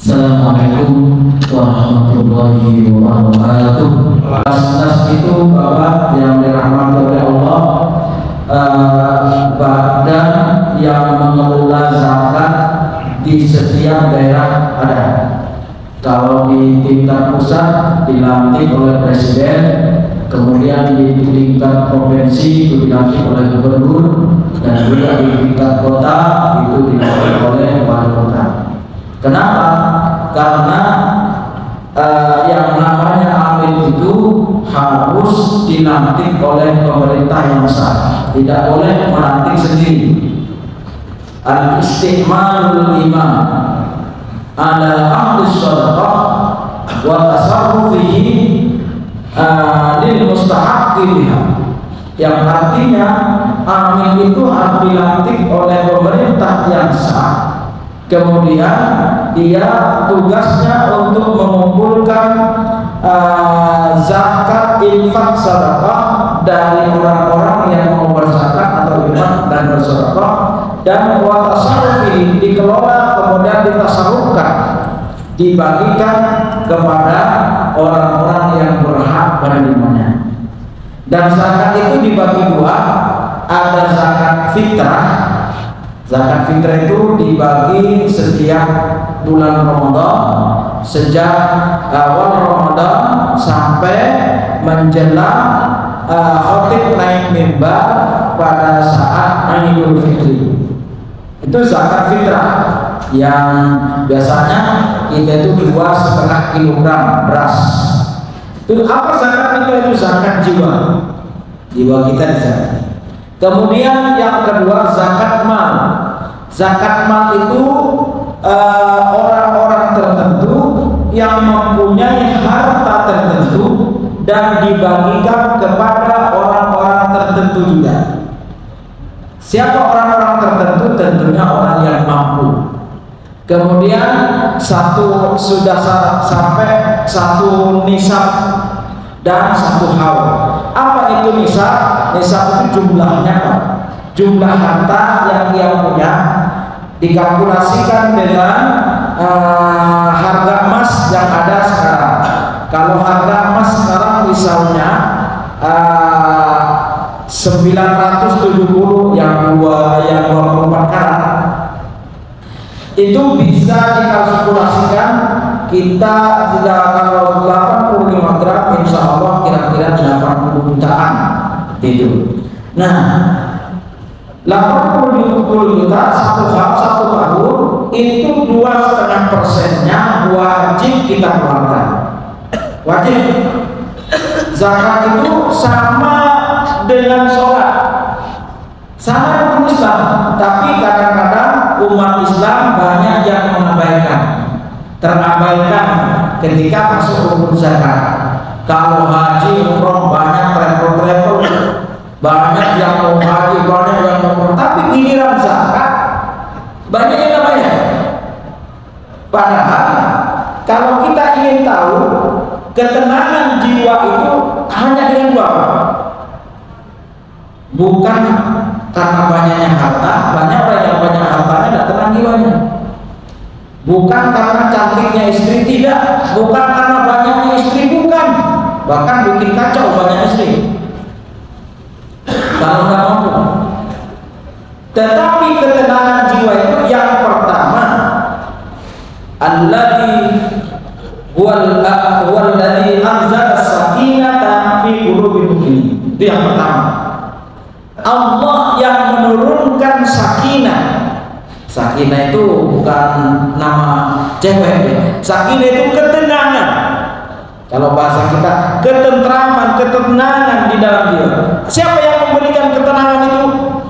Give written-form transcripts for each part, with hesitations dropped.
Assalamualaikum warahmatullahi wabarakatuh. Atas itu Bapak yang dirahmati oleh Allah, badan yang mengelola zakat di setiap daerah ada. Kalau di tingkat pusat dilantik oleh presiden, kemudian di tingkat provinsi itu dilantik oleh gubernur, dan juga di tingkat kota itu dilantik oleh wali kota. Kenapa? Karena yang namanya amil itu harus dilantik oleh pemerintah yang sah, tidak boleh melantik sendiri. Al-istiqmalul imam ala ahli shadaqah wa tasarrufihi lil mustahaqqi biha, yang artinya amil itu harus dilantik oleh pemerintah yang sah. Kemudian dia tugasnya untuk mengumpulkan zakat, infak, sedekah dari orang-orang yang mau berzakat atau infak dan bersedekah, dan wa tasarrufi, dikelola kemudian ditasarrufkan, dibagikan kepada orang-orang yang berhak menerimanya. Dan zakat itu dibagi dua, ada zakat fitrah. Zakat fitrah itu dibagi setiap bulan Ramadan, sejak awal Ramadan sampai menjelang khatib naik mimbar pada saat Idul Fitri. Itu zakat fitrah yang biasanya kita itu 2,5 kilogram beras. Itu apa zakat fitrah? Itu zakat jiwa. Jiwa kita dizakat. Kemudian yang kedua zakat mal. Zakat mal itu orang-orang tertentu yang mempunyai harta tertentu dan dibagikan kepada orang-orang tertentu juga. Siapa orang-orang tertentu? Tentunya orang yang mampu. Kemudian sudah sampai satu nisab dan satu haul. Apa itu nisab? Nisab itu jumlahnya, jumlah harta yang dia punya dikalkulasikan dengan harga emas yang ada sekarang. Kalau harga emas sekarang misalnya 970 yang 24 karat, itu bisa dikalkulasikan kita tidak, kalau 85 gram insya Allah kira-kira 80 jutaan itu. Nah, 80 juta satu tahun itu 2,5%-nya wajib kita keluarkan. Wajib. Zakat itu sama dengan sholat, sama dengan Islam, tapi kadang-kadang umat Islam banyak yang mengabaikan, terabaikan ketika masuk rukun zakat. Kalau haji umroh banyak travel, banyak yang mau haji, banyak yang mau umroh, tapi giliran zakat banyak yang namanya. Padahal kalau kita ingin tahu ketenangan jiwa itu hanya dengan dua, bukan karena banyaknya harta. Banyak orang yang banyak hartanya tidak tenang jiwanya. Bukan karena cantiknya istri, tidak. Bukan karena banyaknya istri, bukan. Bahkan bikin kacau banyak istri kalau tidak mampu. Tetapi ketenangan jiwa itu yang pertama, alladzi huwallazi anzala sakinata fi qulubil mu'minin. Itu yang pertama. Allah yang menurunkan sakinah. Sakinah itu bukan nama cewek. Sakinah itu ketenangan. Kalau bahasa kita, ketentraman, ketenangan di dalam jiwa. Siapa yang memberikan ketenangan itu?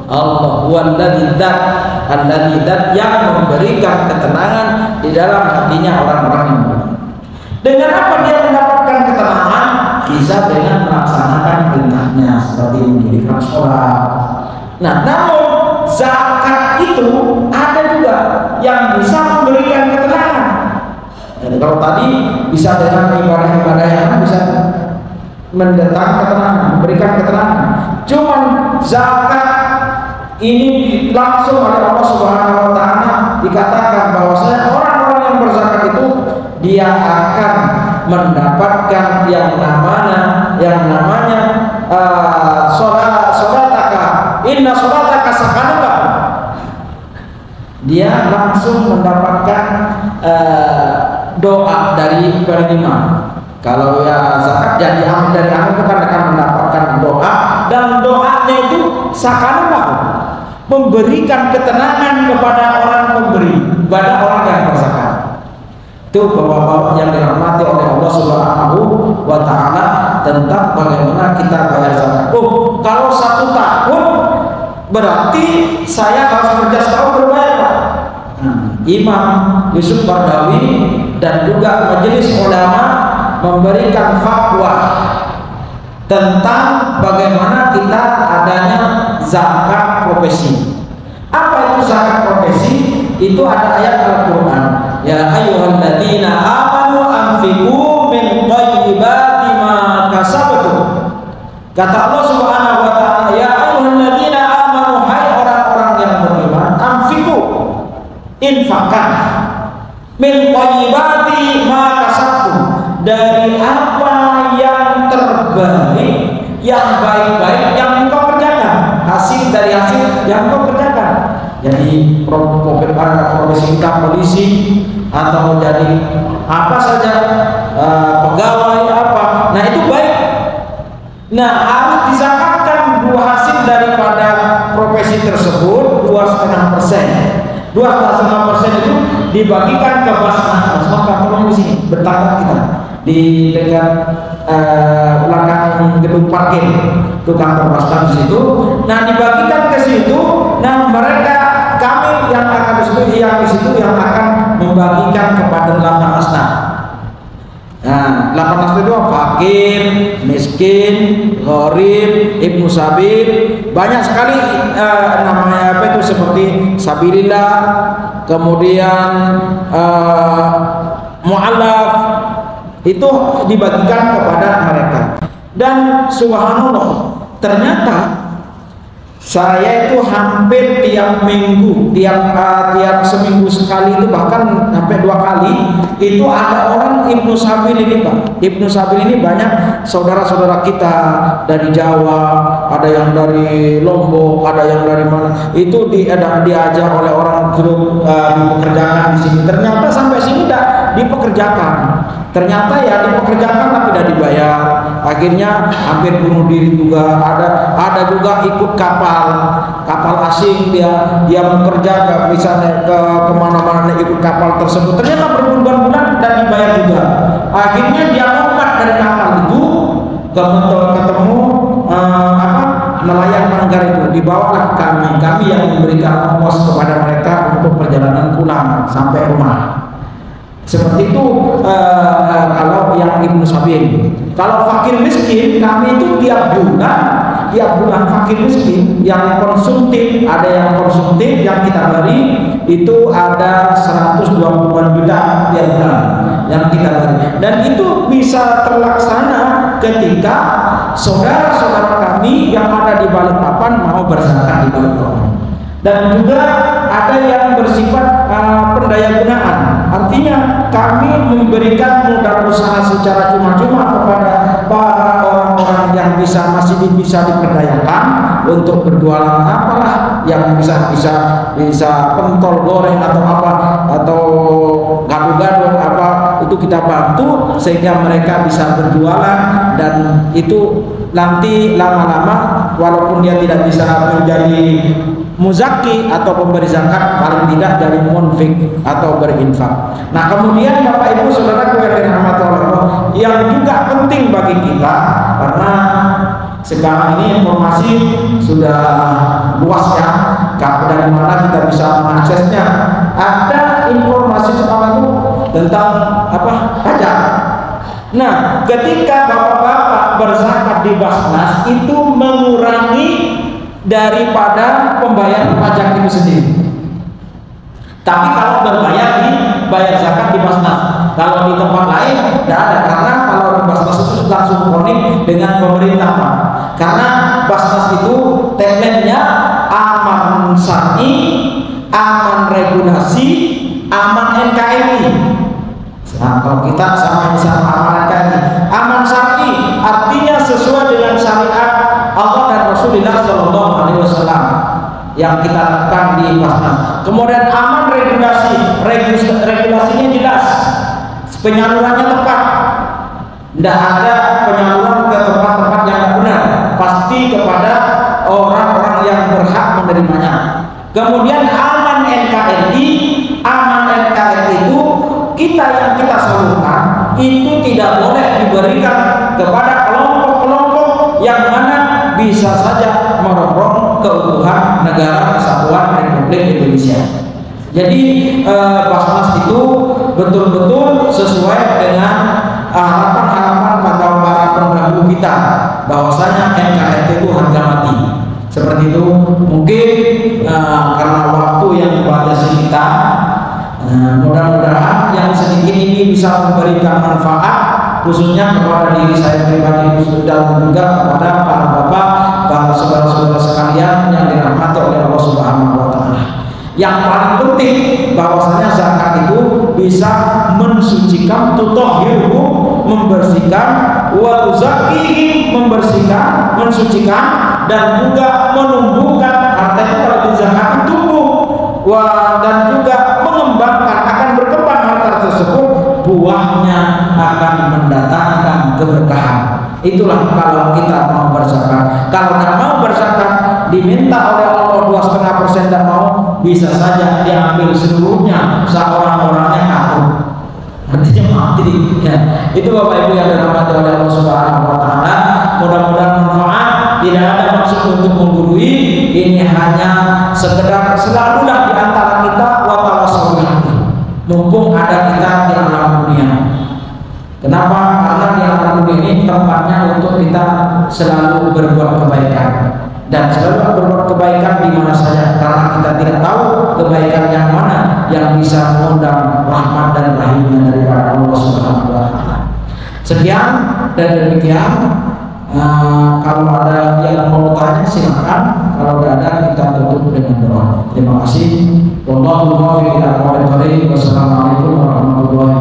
Allah. Alladzi dzat yang memberikan ketenangan di dalam hatinya orang-orang yang beriman. Dengan apa dia mendapatkan ketenangan? Bisa dengan melaksanakan perintahnya, seperti mendirikan sholat. Nah, namun zakat itu ada juga yang bisa memberikan ketenangan. Jadi kalau tadi bisa dengan ibadah-ibadah yang bisa mendatangkan ketenangan, memberikan ketenangan. Cuman zakat ini langsung oleh Allah Subhanahu wa taala dikatakan bahwasanya orang-orang yang berzakat itu dia akan mendapatkan yang namanya sholataka inna sholataka sakanaka. Dia langsung mendapatkan doa dari penerima. Kalau ya zakat jadi amal dari amal itu kan akan mendapatkan doa, dan doanya itu sakanaka, memberikan ketenangan kepada orang pemberi, kepada orang yang berzakat. Itu bapak-bapak yang dirahmati oleh Allah Subhanahu wa Ta'ala tentang bagaimana kita bayar zakat. Oh, kalau 1 tahun berarti saya harus kerja setahun berbayar, Pak. Imam Yusuf Qaradawi dan juga majelis ulama memberikan fatwa tentang bagaimana kita adanya zakat profesi. Apa itu zakat profesi? Itu ada ayat Al-Quran, ya ayyuhalladzina amanu anfiqu min thayyibati ma kasabtum. Kata Allah Subhanahu wa Ta'ala, ya ayyuhalladzina amanu, hai orang-orang yang beriman, anfiqu, infakkan, min thayyibati ma kasabtum, dari apa yang terbaik, yang baik-baik yang engkau kerjakan, hasil dari hasil yang engkau kerjakan. Jadi profesi kita polisi atau jadi apa saja, pegawai apa, nah itu baik. Nah, harus dizakatkan dua hasil daripada profesi tersebut 2,5%. 2,5% itu dibagikan ke Basnas. Maka tolong di sini bertanggung kita di dekat belakang gedung parkir itu kantor Basnas di situ. Nah, dibagikan ke situ. Nah, kami yang akan yang di situ yang akan membagikan kepada 8 asnaf. Nah, 8 asnaf itu fakir, miskin, gharib, ibnu sabil, banyak sekali namanya apa itu, seperti sabilillah, kemudian mu'allaf, itu dibagikan kepada mereka. Dan subhanallah, ternyata saya itu hampir tiap minggu, tiap seminggu sekali, itu bahkan sampai 2 kali, itu ada orang Ibnu Sabil ini, Pak. Ibnu Sabil ini banyak saudara-saudara kita dari Jawa, ada yang dari Lombok, ada yang dari mana, itu diajak oleh orang grup dipekerjakan di sini. Ternyata sampai sini tidak dipekerjakan. Ternyata ya dipekerjakan tapi tidak dibayar. Akhirnya hampir bunuh diri juga. Ada juga ikut kapal asing, dia bekerja nggak bisa ke kemana-mana ikut kapal tersebut. Ternyata berbulan-bulan dan dibayar juga. Akhirnya dia lompat dari kapal itu ketemu nelayan Manggar itu, dibawalah kami yang memberikan ongkos kepada mereka untuk perjalanan pulang sampai rumah. Seperti itu kalau yang Ibnu Sabil. Kalau fakir miskin, kami itu tiap bulan fakir miskin yang konsumtif, ada yang konsumtif yang kita beri itu ada 120 juta tiap bulan yang kita beri, dan itu bisa terlaksana ketika saudara-saudara kami yang ada di Balikpapan mau berzakat di Balikpapan. Dan juga ada yang bersifat pendayagunaan, artinya kami memberikan modal usaha secara cuma-cuma kepada para orang-orang yang masih bisa diperdayakan untuk berjualan apalah, yang bisa pentol goreng atau apa, atau gado-gado apa, itu kita bantu sehingga mereka bisa berjualan, dan itu nanti lama-lama walaupun dia tidak bisa menjadi muzaki atau pemberi zakat, paling tidak dari munfik atau berinfak. Nah, kemudian Bapak Ibu Saudara yang dirahmati Allah, yang juga penting bagi kita, karena sekarang ini informasi sudah luas ya, dari mana kita bisa mengaksesnya. Ada informasi sekarang itu tentang apa? Pajak. Nah, ketika bapak-bapak berzakat di Basnas itu mengurangi daripada pembayaran pajak itu sendiri. Tapi kalau bayar zakat di Basnas, kalau di tempat lain tidak ada, karena kalau di Basnas itu langsung kronik dengan pemerintah, Pak. Karena Basnas itu tagline-nya aman syar'i, aman regulasi, aman NKRI. Nah, kalau kita sama amalan ini, aman syar'i artinya sesuai dengan syariat Allah dan Rasulullah Shallallahu Alaihi Wasallam yang kita lakukan di Basnas. Kemudian aman regulasinya jelas, penyalurannya tepat, tidak ada penyaluran ke tempat-tempat yang tidak benar, pasti kepada orang-orang yang berhak menerimanya. Kemudian aman NKRI, itu kita yang kita salurkan itu tidak boleh diberikan kepada kelompok-kelompok yang mana bisa saja merongrong keutuhan negara kesatuan Republik Indonesia. Jadi Basnas itu betul-betul sesuai dengan harapan-harapan para pendahulu kita, bahwasanya NKRI itu harga mati. Seperti itu. Mungkin karena waktu yang membatasi kita, mudah-mudahan yang sedikit ini bisa memberikan manfaat, khususnya kepada diri saya pribadi dan juga kepada para bapak, para saudara-saudara sekalian yang dirahmati oleh Allah Subhanahu wa Ta'ala. Yang paling penting bahwasanya zakat itu bisa mensucikan, tutahhiru, membersihkan, wa tuzakkihim, membersihkan, mensucikan, dan juga menumbuhkan. Artinya kalau zakat tumbuh, dan juga mengembangkan, akan berkembang harta tersebut, buahnya akan mendatangkan keberkahan. Itulah kalau kita mau berzakat. Kalau tidak mau berzakat, diminta oleh Allah 2,5% tidak mau, bisa saja diambil seluruhnya, seorang-orangnya takut, artinya mati. Ya, itu Bapak Ibu yang dirahmati oleh Allah Subhanahu wa Ta'ala. Mudah-mudahan manfaat, tidak ada maksud untuk menggurui, ini hanya sekedar selalulah di antara kita wa tawassul, mumpung ada kita di alam dunia. Kenapa? Karena di alam dunia ini tempatnya untuk kita selalu berbuat kebaikan, dan selalu berbuat kebaikan di mana saja, karena kita tidak tahu kebaikan yang mana yang bisa mengundang rahmat dan rahimnya daripada Allah Subhanahu wa Ta'ala. Sekian dan demikian. Kalau ada yang mau tanya silakan, kalau tidak ada kita tutup dengan doa. Terima kasih. Wassalamualaikum warahmatullahi wabarakatuh.